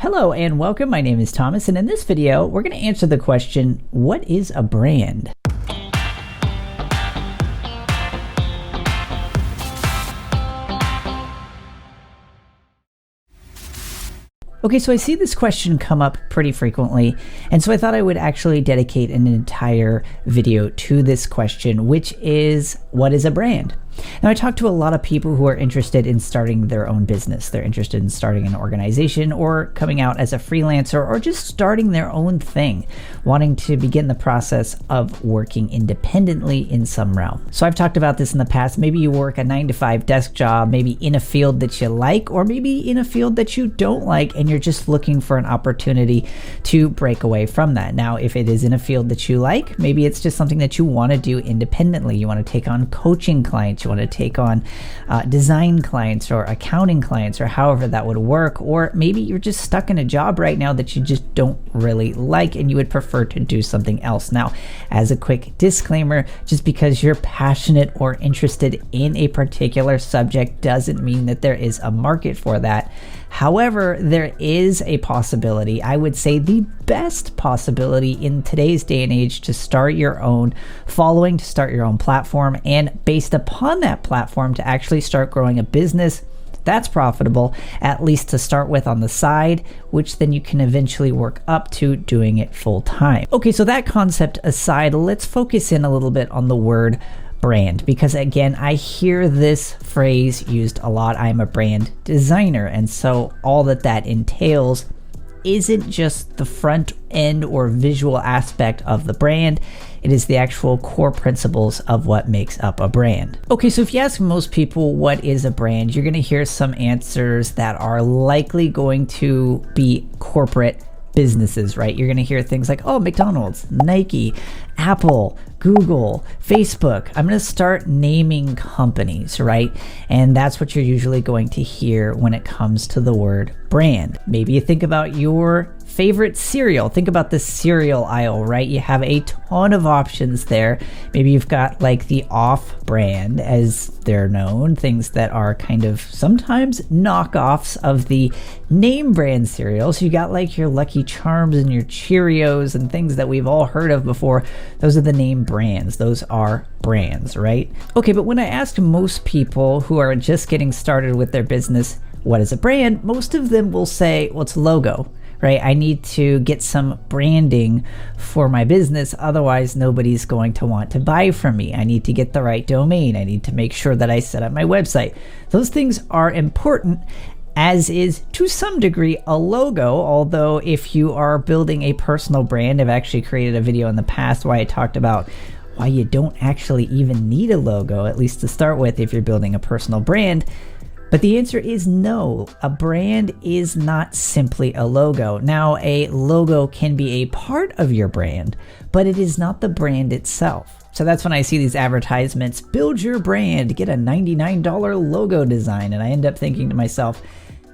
Hello and welcome. My name is Thomas, and in this video, we're going to answer the question, what is a brand? Okay, so I see this question come up pretty frequently, and so I thought I would actually dedicate an entire video to this question, which is, what is a brand? Now, I talk to a lot of people who are interested in starting their own business. They're interested in starting an organization or coming out as a freelancer or just starting their own thing, wanting to begin the process of working independently in some realm. So I've talked about this in the past. Maybe you work a 9-to-5 desk job, maybe in a field that you like, or maybe in a field that you don't like, and you're just looking for an opportunity to break away from that. Now, if it is in a field that you like, maybe it's just something that you want to do independently. You want to take on coaching clients, you want to take on design clients or accounting clients or however that would work, or maybe you're just stuck in a job right now that you just don't really like and you would prefer to do something else. Now, as a quick disclaimer, just because you're passionate or interested in a particular subject doesn't mean that there is a market for that. However, there is a possibility, I would say the best possibility in today's day and age, to start your own following, to start your own platform, and based upon that platform to actually start growing a business that's profitable, at least to start with on the side, which then you can eventually work up to doing it full time. Okay, so that concept aside, let's focus in a little bit on the word brand, because again, I hear this phrase used a lot. I'm a brand designer, and so all that entails isn't just the front end or visual aspect of the brand, it is the actual core principles of what makes up a brand. Okay, so if you ask most people what is a brand, you're going to hear some answers that are likely going to be corporate businesses, right? You're going to hear things like, oh, McDonald's, Nike, Apple, Google, Facebook. I'm going to start naming companies, right? And that's what you're usually going to hear when it comes to the word brand. Maybe you think about your favorite cereal. Think about the cereal aisle, right? You have a ton of options there. Maybe you've got like the off brand, as they're known, things that are kind of sometimes knockoffs of the name brand cereal. So you got like your Lucky Charms and your Cheerios and things that we've all heard of before. Those are the name brands. Those are brands, right? Okay, but when I ask most people who are just getting started with their business, what is a brand? Most of them will say, well, it's a logo, right? I need to get some branding for my business. Otherwise, nobody's going to want to buy from me. I need to get the right domain. I need to make sure that I set up my website. Those things are important, as is to some degree a logo. Although if you are building a personal brand, I've actually created a video in the past where I talked about why you don't actually even need a logo, at least to start with, if you're building a personal brand. But the answer is no. A brand is not simply a logo. Now, a logo can be a part of your brand, but it is not the brand itself. So that's when I see these advertisements, build your brand, get a $99 logo design, and I end up thinking to myself,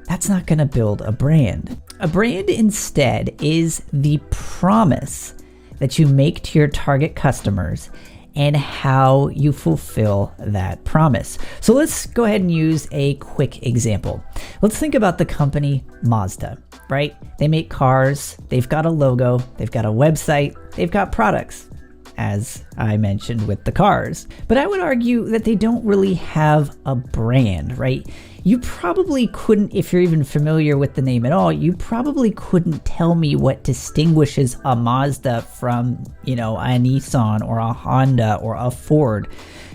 that's not going to build a brand. A brand instead is the promise that you make to your target customers and how you fulfill that promise. So let's go ahead and use a quick example. Let's think about the company Mazda, right? They make cars, they've got a logo, they've got a website, they've got products, as I mentioned with the cars. But I would argue that they don't really have a brand, right? You probably couldn't, if you're even familiar with the name at all, you probably couldn't tell me what distinguishes a Mazda from, a Nissan or a Honda or a Ford,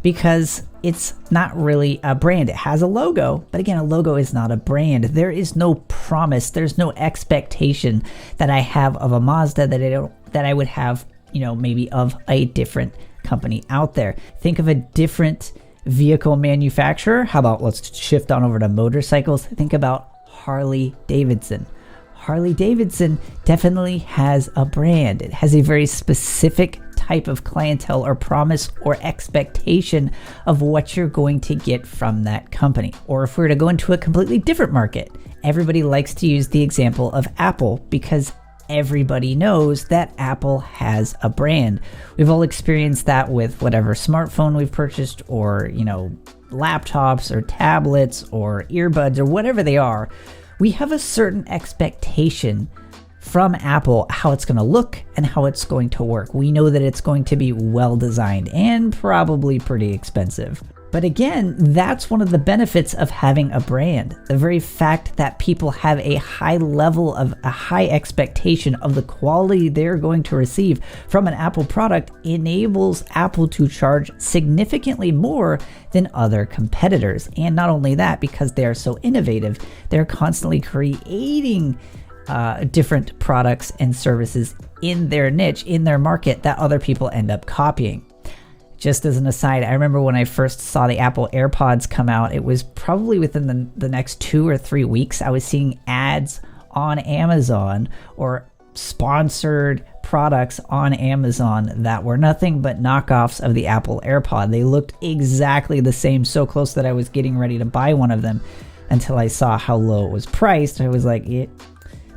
because it's not really a brand. It has a logo, but again, a logo is not a brand. There is no promise. There's no expectation that I have of a Mazda that I would have, maybe of a different company out there. Think of a different vehicle manufacturer. How about let's shift on over to motorcycles. Think about Harley Davidson. Harley Davidson definitely has a brand. It has a very specific type of clientele or promise or expectation of what you're going to get from that company. Or if we were to go into a completely different market, everybody likes to use the example of Apple because everybody knows that Apple has a brand. We've all experienced that with whatever smartphone we've purchased, or, laptops or tablets or earbuds or whatever they are. we have a certain expectation from Apple how it's going to look and how it's going to work. We know that it's going to be well designed and probably pretty expensive. But again, that's one of the benefits of having a brand. The very fact that people have a high level of a high expectation of the quality they're going to receive from an Apple product enables Apple to charge significantly more than other competitors. And not only that, because they are so innovative, they're constantly creating different products and services in their niche, in their market, that other people end up copying. Just as an aside, I remember when I first saw the Apple AirPods come out, it was probably within the next 2 or 3 weeks, I was seeing ads on Amazon or sponsored products on Amazon that were nothing but knockoffs of the Apple AirPod. They looked exactly the same, so close that I was getting ready to buy one of them until I saw how low it was priced. I was like,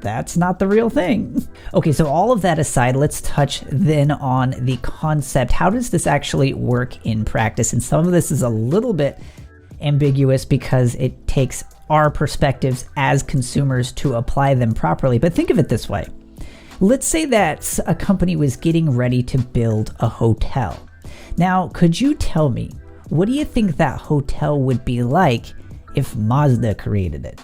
that's not the real thing. Okay, so all of that aside, let's touch then on the concept. How does this actually work in practice? And some of this is a little bit ambiguous because it takes our perspectives as consumers to apply them properly. But think of it this way. Let's say that a company was getting ready to build a hotel. Now, could you tell me, what do you think that hotel would be like if Mazda created it?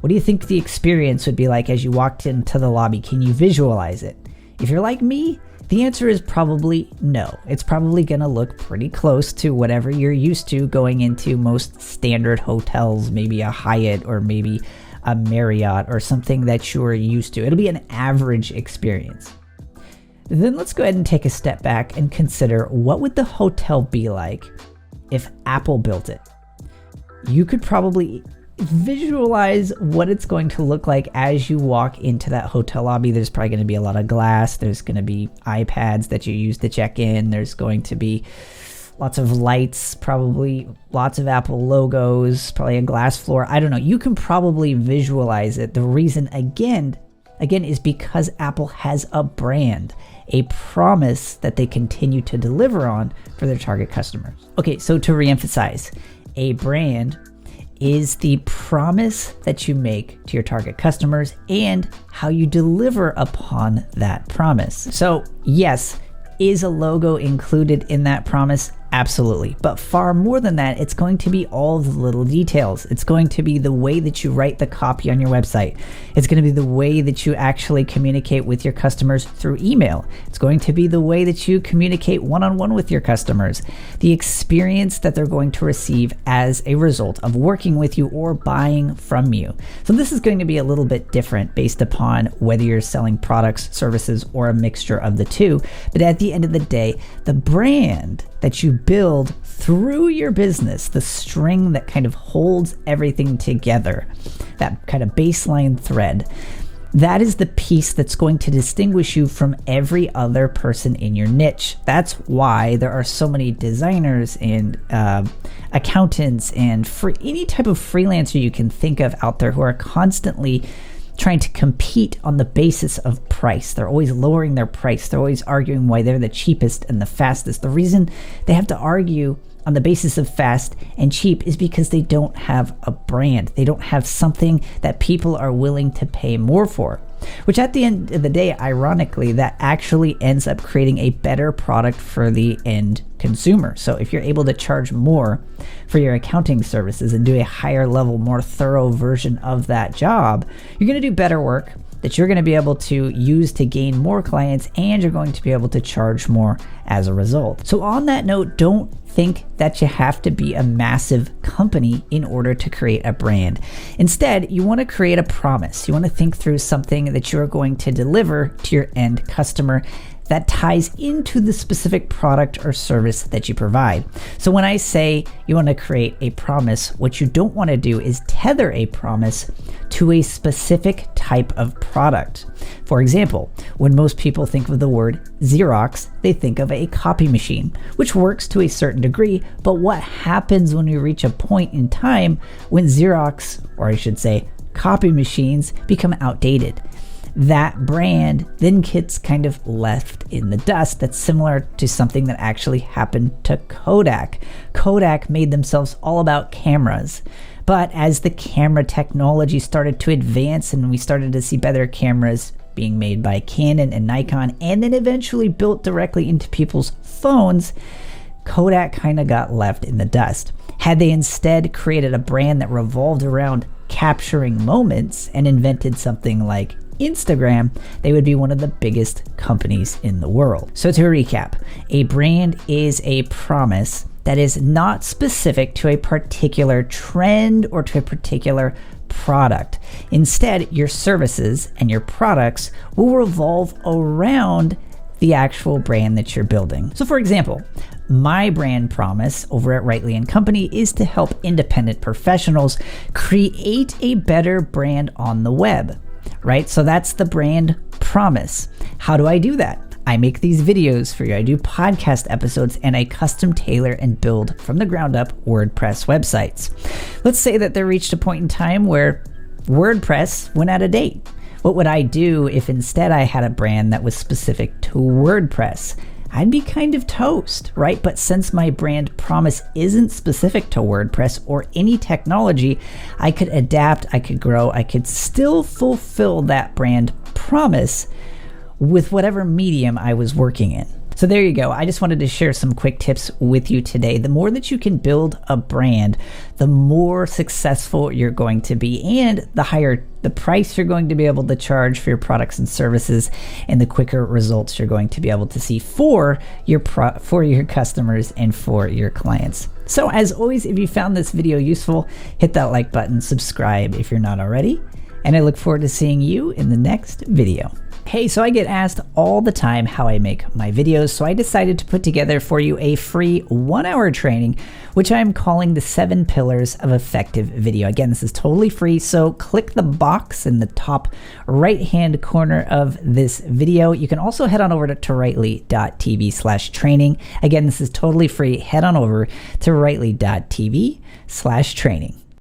What do you think the experience would be like as you walked into the lobby? Can you visualize it? If you're like me, the answer is probably no. It's probably going to look pretty close to whatever you're used to going into most standard hotels, maybe a Hyatt or maybe a Marriott or something that you're used to. It'll be an average experience. Then let's go ahead and take a step back and consider, what would the hotel be like if Apple built it? You could probably visualize what it's going to look like as you walk into that hotel lobby. There's probably going to be a lot of glass. There's going to be iPads that you use to check in. There's going to be lots of lights, probably lots of Apple logos, probably a glass floor. I don't know. You can probably visualize it. The reason again is because Apple has a brand, a promise that they continue to deliver on for their target customers. Okay, so to reemphasize, a brand is the promise that you make to your target customers and how you deliver upon that promise. So yes, is a logo included in that promise? Absolutely. But far more than that, it's going to be all the little details. It's going to be the way that you write the copy on your website. It's going to be the way that you actually communicate with your customers through email. It's going to be the way that you communicate one-on-one with your customers. The experience that they're going to receive as a result of working with you or buying from you. So this is going to be a little bit different based upon whether you're selling products, services, or a mixture of the two. But at the end of the day, the brand that you build through your business, the string that kind of holds everything together, that kind of baseline thread, that is the piece that's going to distinguish you from every other person in your niche. That's why there are so many designers and accountants and any type of freelancer you can think of out there who are constantly trying to compete on the basis of price. They're always lowering their price. They're always arguing why they're the cheapest and the fastest. The reason they have to argue on the basis of fast and cheap is because they don't have a brand. They don't have something that people are willing to pay more for, which at the end of the day, ironically, that actually ends up creating a better product for the end consumer. So if you're able to charge more for your accounting services and do a higher level, more thorough version of that job, you're going to do better work that you're going to be able to use to gain more clients, and you're going to be able to charge more as a result. So on that note, don't think that you have to be a massive company in order to create a brand. Instead, you want to create a promise. You want to think through something that you're going to deliver to your end customer that ties into the specific product or service that you provide. So when I say you want to create a promise, what you don't want to do is tether a promise to a specific type of product. For example, when most people think of the word Xerox, they think of a copy machine, which works to a certain degree, but what happens when we reach a point in time when Xerox, or I should say copy machines, become outdated? That brand then gets kind of left in the dust. That's similar to something that actually happened to Kodak. Kodak made themselves all about cameras, but But as the camera technology started to advance and we started to see better cameras being made by Canon and Nikon, and then eventually built directly into people's phones, Kodak kind of got left in the dust. Had they instead created a brand that revolved around capturing moments and invented something like Instagram, they would be one of the biggest companies in the world. So to recap, a brand is a promise that is not specific to a particular trend or to a particular product. Instead, your services and your products will revolve around the actual brand that you're building. So for example, my brand promise over at Rightly & Company is to help independent professionals create a better brand on the web, right? So that's the brand promise. How do I do that? I make these videos for you. I do podcast episodes and I custom tailor and build from the ground up WordPress websites. Let's say that there reached a point in time where WordPress went out of date. What would I do if instead I had a brand that was specific to WordPress? I'd be kind of toast, right? But since my brand promise isn't specific to WordPress or any technology, I could adapt, I could grow, I could still fulfill that brand promise with whatever medium I was working in. So there you go. I just wanted to share some quick tips with you today. The more that you can build a brand, the more successful you're going to be, and the higher the price you're going to be able to charge for your products and services, and the quicker results you're going to be able to see for your customers and for your clients. So as always, if you found this video useful, hit that like button, subscribe if you're not already, and I look forward to seeing you in the next video. Hey, so I get asked all the time how I make my videos, so I decided to put together for you a free 1-hour training, which I'm calling the 7 Pillars of Effective Video. Again, this is totally free, so click the box in the top right-hand corner of this video. You can also head on over to rightly.tv/training. Again, this is totally free. Head on over to rightly.tv/training.